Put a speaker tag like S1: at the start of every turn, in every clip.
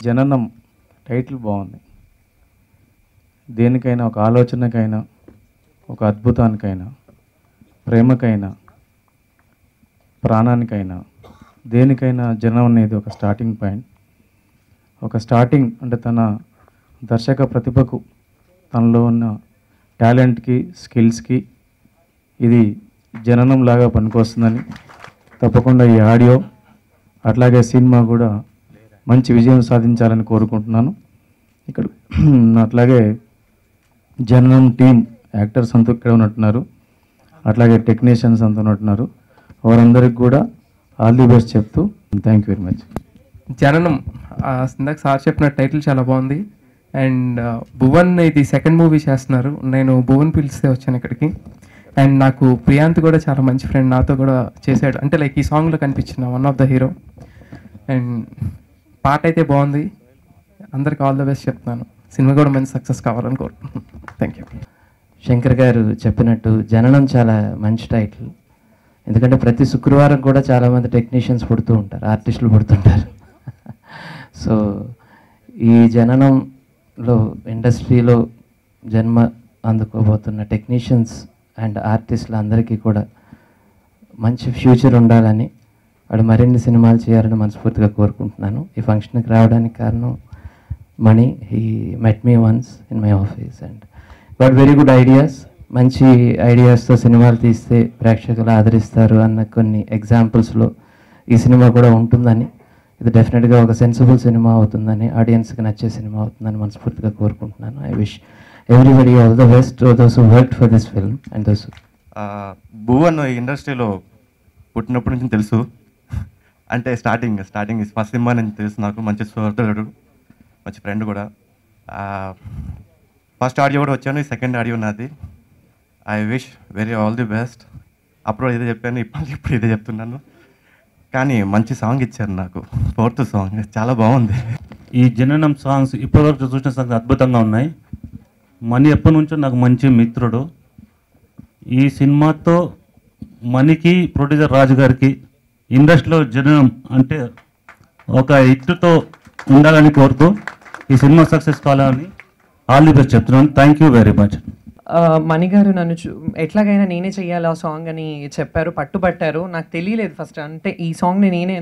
S1: జననం టైటిల్ బాగుంది. దేనికైనా, ఒక ఆలోచనకైనా, ఒక అద్భుతానికైనా, ప్రేమకైనా, ప్రాణానికైనా, దేనికైనా జనం అనేది ఒక స్టార్టింగ్ పాయింట్. ఒక స్టార్టింగ్ అంటే తన దర్శక ప్రతిభకు, తనలో ఉన్న టాలెంట్కి, స్కిల్స్కి ఇది జననం లాగా పనికొస్తుందని, తప్పకుండా ఈ ఆడియో అట్లాగే సినిమా కూడా మంచి విజయం సాధించాలని కోరుకుంటున్నాను. ఇక్కడ అట్లాగే జననం టీం యాక్టర్స్ అంతా ఇక్కడ ఉన్నట్టున్నారు, అట్లాగే టెక్నీషియన్స్ అంతా ఉన్నట్టున్నారు. వారందరికి కూడా ఆల్ ది బెస్ట్ చెప్తూ థ్యాంక్ యూ వెరీ మచ్.
S2: జననం ఇందాక సార్ చెప్పిన టైటిల్ చాలా బాగుంది. అండ్ భువన్ ఇది సెకండ్ మూవీ చేస్తున్నారు. నేను భువన్ పిలిస్తే వచ్చాను ఇక్కడికి. అండ్ నాకు ప్రియాంత్ కూడా చాలా మంచి ఫ్రెండ్, నాతో కూడా చేశాడు. అంటే లైక్ ఈ సాంగ్లో కనిపించిన one of the hero. And పాట అయితే బాగుంది. అందరికి ఆల్ ద బెస్ట్ చెప్తున్నాను. సినిమా కూడా మంచి సక్సెస్ కావాలని కోరుకుంటున్నాను. Thank you.
S3: శంకర్ గారు చెప్పినట్టు జననం చాలా మంచి టైటిల్. ఎందుకంటే ప్రతి శుక్రవారం కూడా చాలామంది టెక్నీషియన్స్ పుడుతూ ఉంటారు, ఆర్టిస్టులు పుడుతుంటారు. సో ఈ జననంలో ఇండస్ట్రీలో జన్మ అందుకోబోతున్న టెక్నీషియన్స్ అండ్ ఆర్టిస్టులు అందరికీ కూడా మంచి ఫ్యూచర్ ఉండాలని, వాడు మరిన్ని సినిమాలు చేయాలని మనస్ఫూర్తిగా కోరుకుంటున్నాను. ఈ ఫంక్షన్కి రావడానికి కారణం Mani. He met me once in my office and got very good ideas. మంచి ఐడియాస్తో సినిమాలు తీస్తే ప్రేక్షకులు ఆదరిస్తారు అన్న కొన్ని ఎగ్జాంపుల్స్లో ఈ సినిమా కూడా ఉంటుందని, ఇది డెఫినెట్గా ఒక సెన్సిబుల్ సినిమా అవుతుందని, ఆడియన్స్కి నచ్చే సినిమా అవుతుందని మనస్ఫూర్తిగా కోరుకుంటున్నాను. I wish everybody all the best those who worked for this film and those.
S4: Bhuvan ఈ ఇండస్ట్రీలో పుట్టినప్పటి నుంచి తెలుసు. అంటే స్టార్టింగ్ ఫస్ట్ సినిమా నుంచి తెలుసు నాకు. మంచి సోదరుడు, మంచి ఫ్రెండ్ కూడా. ఫస్ట్ ఆడియో కూడా వచ్చాను, ఈ సెకండ్ ఆడియో నాది. I wish very all the best. అప్పుడు ఇదే చెప్పాను, ఇప్పుడు ఇదే చెప్తున్నాను. కానీ మంచి సాంగ్ ఇచ్చారు నాకు, 4th సాంగ్ చాలా బాగుంది.
S5: ఈ జననం సాంగ్స్ ఇప్పటివరకు చూసిన సాంగ్స్ అద్భుతంగా ఉన్నాయి. మణి ఎప్పటి నుంచో నాకు మంచి మిత్రుడు. ఈ సినిమాతో మణికి, ప్రొడ్యూసర్ రాజు గారికి ఇండస్ట్రీలో జననం అంటే ఒక హిట్తో ఉండాలని కోరుతూ ఈ సినిమా సక్సెస్ కావాలని ఆల్ ది బెస్ట్ చెప్తున్నాను. Thank you very much.
S6: మణిగారు నన్ను ఎట్లాగైనా నేనే చెయ్యాలి ఆ సాంగ్ అని చెప్పారు, పట్టుబట్టారు. నాకు తెలియలేదు ఫస్ట్, అంటే ఈ సాంగ్ని నేనే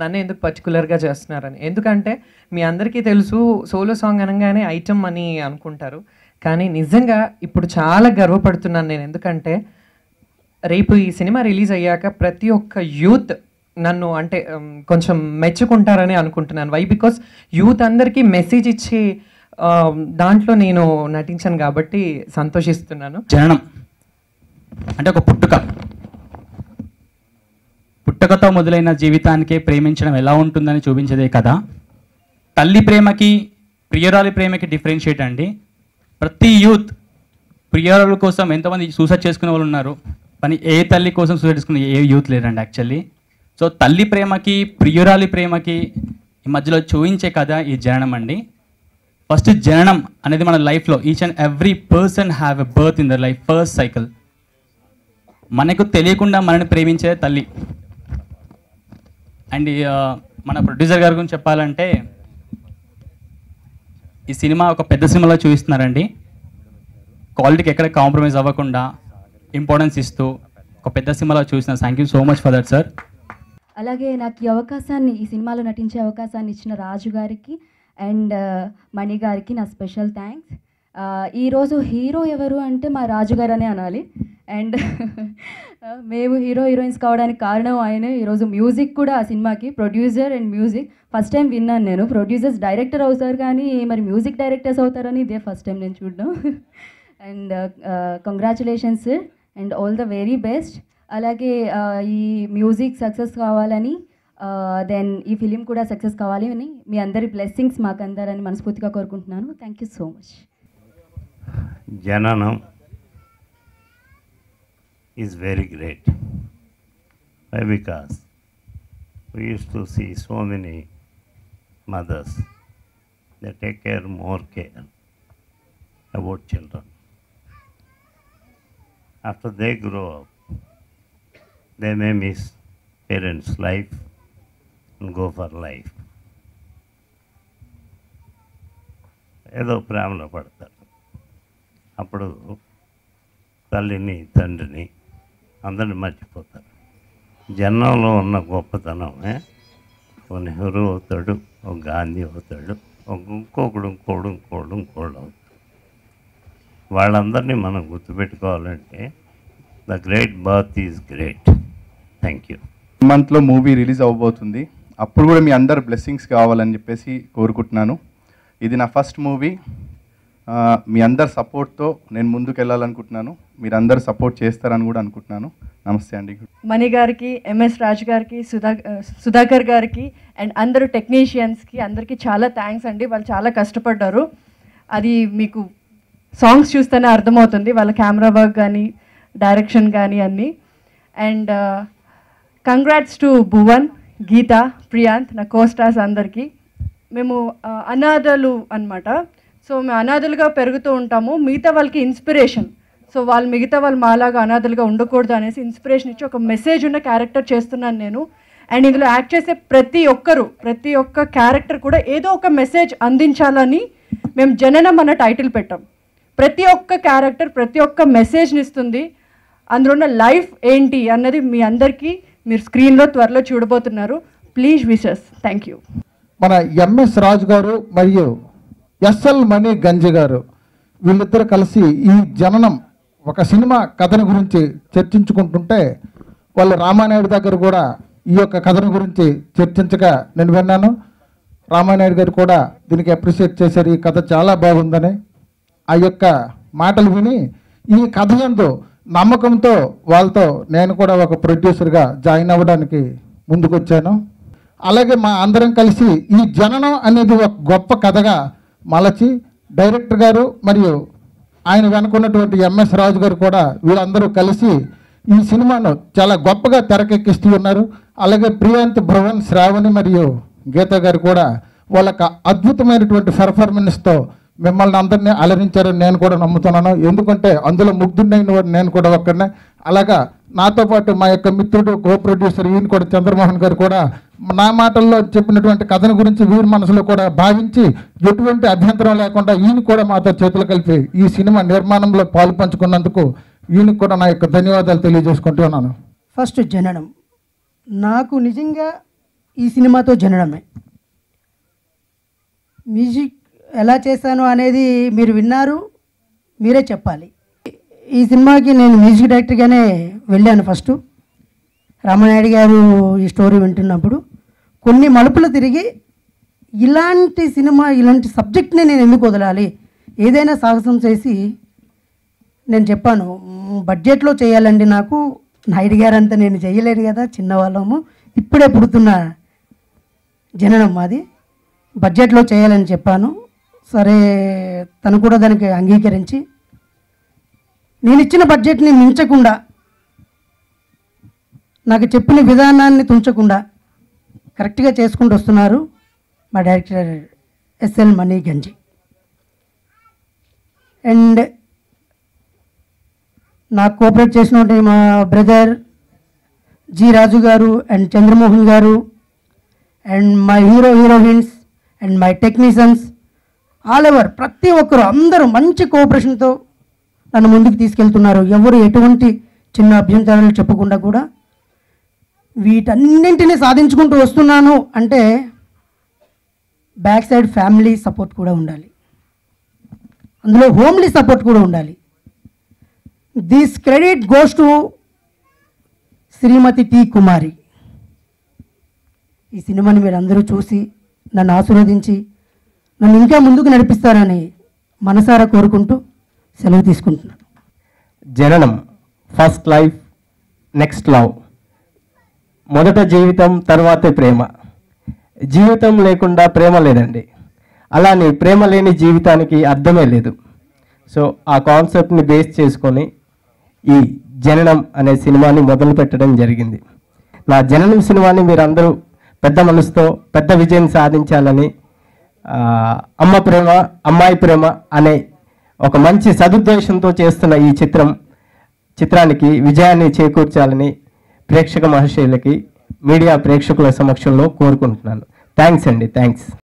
S6: నన్ను ఎందుకు పర్టికులర్గా చేస్తున్నారని. ఎందుకంటే మీ అందరికీ తెలుసు సోలో సాంగ్ అనగానే ఐటమ్ అని అనుకుంటారు. కానీ నిజంగా ఇప్పుడు చాలా గర్వపడుతున్నాను నేను. ఎందుకంటే రేపు ఈ సినిమా రిలీజ్ అయ్యాక ప్రతి ఒక్క యూత్ నన్ను అంటే కొంచెం మెచ్చుకుంటారని అనుకుంటున్నాను. వై? బికాస్ యూత్ అందరికీ మెసేజ్ ఇచ్చే దాంట్లో నేను నటించాను కాబట్టి సంతోషిస్తున్నాను.
S7: జననం అంటే ఒక పుట్టుకతో మొదలైన జీవితానికే ప్రేమించడం ఎలా ఉంటుందని చూపించేదే కదా. తల్లి ప్రేమకి, ప్రియురాలి ప్రేమకి డిఫరెన్షియేట్ అండి. ప్రతి యూత్ ప్రియురాల కోసం ఎంతోమంది సూసైడ్ చేసుకునే వాళ్ళు ఉన్నారు, కానీ ఏ తల్లి కోసం సూసైడ్ చేసుకునే ఏ యూత్ లేరండి యాక్చువల్లీ. సో తల్లి ప్రేమకి, ప్రియురాలి ప్రేమకి ఈ మధ్యలో చూపించే కథ ఈ జననం అండి. ఫస్ట్ జననం అనేది మన లైఫ్లో each and every person have a birth in the life, first cycle. మనకు తెలియకుండా మనని ప్రేమించే తల్లి. అండ్ మన ప్రొడ్యూసర్ గారి గురించి చెప్పాలంటే ఈ సినిమా ఒక పెద్ద సినిమాలో చూపిస్తున్నారండి. క్వాలిటీకి ఎక్కడ కాంప్రమైజ్ అవ్వకుండా ఇంపార్టెన్స్ ఇస్తూ ఒక పెద్ద సినిమాలో చూసిన. Thank you so much for that sir.
S8: అలాగే నాకు ఈ అవకాశాన్ని, ఈ సినిమాలో నటించే అవకాశాన్ని ఇచ్చిన రాజు గారికి అండ్ మణి గారికి నా స్పెషల్ థ్యాంక్స్. ఈరోజు హీరో ఎవరు అంటే మా రాజుగారు అనే అనాలి. అండ్ మేము హీరో హీరోయిన్స్ కావడానికి కారణం ఆయనే. ఈరోజు మ్యూజిక్ కూడా ఆ సినిమాకి producer and music first time విన్నాను నేను. ప్రొడ్యూసర్స్ డైరెక్టర్ అవుతారు కానీ మరి మ్యూజిక్ డైరెక్టర్స్ అవుతారని ఇదే ఫస్ట్ టైం నేను చూడడం. And congratulations and all the very best. అలాగే ఈ మ్యూజిక్ సక్సెస్ కావాలని, దెన్ ఈ ఫిలిం కూడా సక్సెస్ కావాలి అని మీ అందరి బ్లెస్సింగ్స్ మాకు అందారని మనస్ఫూర్తిగా కోరుకుంటున్నాను. Thank you so much.
S9: జననం is very great. Why? Because we used to see so many mothers, they take more care about children. After they grow up, they may miss parents' life and go for life. ఏదో ప్రేమలో పడతారు. అప్పుడు తల్లిని తండ్రిని అందరిని మర్చిపోతారు. జన్మంలో ఉన్న గొప్పతనమే ఒక నెహ్రూ అవుతాడు, ఒక గాంధీ అవుతాడు, ఇంకొకడు అవుతాడు. వాళ్ళందరినీ మనం గుర్తుపెట్టుకోవాలంటే the great birth is great. Thank you.
S10: మంత్లో మూవీ రిలీజ్ అవ్వబోతుంది. అప్పుడు కూడా మీ అందరు బ్లెస్సింగ్స్ కావాలని చెప్పేసి కోరుకుంటున్నాను. ఇది నా ఫస్ట్ మూవీ. మీ అందరు సపోర్ట్తో నేను ముందుకు వెళ్ళాలనుకుంటున్నాను. మీరు అందరు సపోర్ట్ చేస్తారని కూడా అనుకుంటున్నాను. నమస్తే అండి.
S11: మణి గారికి, ఎంఎస్ రాజు గారికి, సుధాకర్ గారికి అండ్ అందరూ టెక్నీషియన్స్కి అందరికీ చాలా థ్యాంక్స్ అండి. వాళ్ళు చాలా కష్టపడ్డారు. అది మీకు సాంగ్స్ చూస్తేనే అర్థమవుతుంది, వాళ్ళ కెమెరా వర్క్ కానీ డైరెక్షన్ కానీ అన్నీ. అండ్ కంగ్రాట్స్ టు భువన్, గీత, ప్రియాంత్, నా కోస్టార్స్ అందరికీ. మేము అనాథలు అన్నమాట. సో మేము అనాథలుగా పెరుగుతూ ఉంటాము, మిగతా వాళ్ళకి ఇన్స్పిరేషన్. సో వాళ్ళు మిగతా వాళ్ళు మాలాగా అనాథలుగా ఉండకూడదు అనేసి ఇన్స్పిరేషన్ ఇచ్చి ఒక మెసేజ్ ఉన్న క్యారెక్టర్ చేస్తున్నాను నేను. అండ్ ఇందులో యాక్ట్ చేసే ప్రతి ఒక్క క్యారెక్టర్ కూడా ఏదో ఒక మెసేజ్ అందించాలని మేము జననం అన్న టైటిల్ పెట్టాం. ప్రతి ఒక్క క్యారెక్టర్ ప్రతి ఒక్క మెసేజ్ని ఇస్తుంది. అందులో ఉన్న లైఫ్ ఏంటి అన్నది మీ అందరికీ మీరు స్క్రీన్లో త్వరలో చూడబోతున్నారు. Please wishes. Thank you.
S12: మన ఎంఎస్ రాజు గారు మరియు ఎస్ఎల్ మణి గంజి గారు వీళ్ళిద్దరు కలిసి ఈ జననం ఒక సినిమా కథను గురించి చర్చించుకుంటుంటే వాళ్ళు రామానాయుడు దగ్గర కూడా ఈ యొక్క కథను గురించి చర్చించగా నేను విన్నాను. రామానాయుడు గారు కూడా దీనికి అప్రిషియేట్ చేశారు, ఈ కథ చాలా బాగుందని. ఆ యొక్క మాటలు విని ఈ కథ యందు నమ్మకంతో వాళ్ళతో నేను కూడా ఒక ప్రొడ్యూసర్గా జాయిన్ అవ్వడానికి ముందుకొచ్చాను. అలాగే మా అందరం కలిసి ఈ జననం అనేది ఒక గొప్ప కథగా మలచి డైరెక్టర్ గారు మరియు ఆయన వెనుకున్నటువంటి ఎంఎస్ రాజు గారు కూడా వీళ్ళందరూ కలిసి ఈ సినిమాను చాలా గొప్పగా తెరకెక్కిస్తూ ఉన్నారు. అలాగే ప్రియాంత్, భువన్, శ్రావణి మరియు గీత గారు కూడా వాళ్ళకి అద్భుతమైనటువంటి పెర్ఫార్మెన్స్తో మిమ్మల్ని అందరినీ అలరించారని నేను కూడా నమ్ముతున్నాను. ఎందుకంటే అందులో ముగ్ధుడైన వాడు నేను కూడా ఒక్కడనే. అలాగా నాతో పాటు మా యొక్క మిత్రుడు కో ప్రొడ్యూసర్ ఈయన కూడా చంద్రమోహన్ గారు కూడా నా మాటల్లో చెప్పినటువంటి కథను గురించి వీరి మనసులో కూడా భావించి ఎటువంటి అభ్యంతరం లేకుండా ఈయన కూడా మాతో చేతులు కలిపి ఈ సినిమా నిర్మాణంలో పాలు పంచుకున్నందుకు ఈయనకు కూడా నా యొక్క ధన్యవాదాలు తెలియజేసుకుంటున్నాను.
S13: ఫస్ట్ జననం నాకు నిజంగా ఈ సినిమాతో జననమే. మ్యూజిక్ ఎలా చేశాను అనేది మీరు విన్నారు, మీరే చెప్పాలి. ఈ సినిమాకి నేను మ్యూజిక్ డైరెక్టర్గానే వెళ్ళాను. ఫస్ట్ రామానాయుడు గారు ఈ స్టోరీ వింటున్నప్పుడు కొన్ని మలుపులు తిరిగి ఇలాంటి సినిమా ఇలాంటి సబ్జెక్ట్ని నేను ఎందుకు వదలాలి, ఏదైనా సాహసం చేసి నేను చెప్పాను బడ్జెట్లో చేయాలండి, నాకు నాయుడు గారు అంతా నేను చేయలేను కదా, చిన్నవాళ్ళము, ఇప్పుడే పుడుతున్న జననం మాది, బడ్జెట్లో చేయాలని చెప్పాను. సరే తను కూడా దానికి అంగీకరించి నేను ఇచ్చిన బడ్జెట్ని మించకుండా నాకు చెప్పిన విధానాన్ని తుంచకుండా కరెక్ట్గా చేసుకుంటూ వస్తున్నారు మా డైరెక్టర్ ఎస్ఎల్ మణి గంజి. అండ్ నాకు కోఆపరేట్ చేసినటువంటి మా బ్రదర్ జి రాజు గారు అండ్ చంద్రమోహన్ గారు and my heroines and my technicians all over ప్రతి ఒక్కరు అందరూ మంచి కోఆపరేషన్తో నన్ను ముందుకు తీసుకెళ్తున్నారు. ఎవరు ఎటువంటి చిన్న అభ్యంతరాలు చెప్పకుండా కూడా వీటన్నింటినీ సాధించుకుంటూ వస్తున్నాను అంటే బ్యాక్ సైడ్ ఫ్యామిలీ సపోర్ట్ కూడా ఉండాలి, అందులో హోమ్లీ సపోర్ట్ కూడా ఉండాలి. This credit goes to Shrimati T Kumari. ఈ సినిమాని మీరు అందరూ చూసి నన్ను ఆశీర్వదించి నన్ను ఇంకా ముందుకు నడిపిస్తారని మనసారా కోరుకుంటూ సెలవు తీసుకుంటున్నాను.
S14: జననం, ఫస్ట్ లైఫ్, నెక్స్ట్ లవ్. మొదట జీవితం, తర్వాతే ప్రేమ. జీవితం లేకుండా ప్రేమ లేదండి. అలానే ప్రేమ లేని జీవితానికి అర్థమే లేదు. సో ఆ కాన్సెప్ట్ని బేస్ చేసుకొని ఈ జననం అనే సినిమాని మొదలు పెట్టడం జరిగింది. నా జననం సినిమాని మీరు అందరూ పెద్ద మనసుతో పెద్ద విజయం సాధించాలని, అమ్మ ప్రేమ అమ్మాయి ప్రేమ అనే ఒక మంచి సదుద్దేశంతో చేస్తున్న ఈ చిత్రానికి విజయాన్ని చేకూర్చాలని ప్రేక్షక మహాశయులకి, మీడియా ప్రేక్షకుల సమక్షంలో కోరుకుంటున్నాను. థ్యాంక్స్ అండి. థ్యాంక్స్.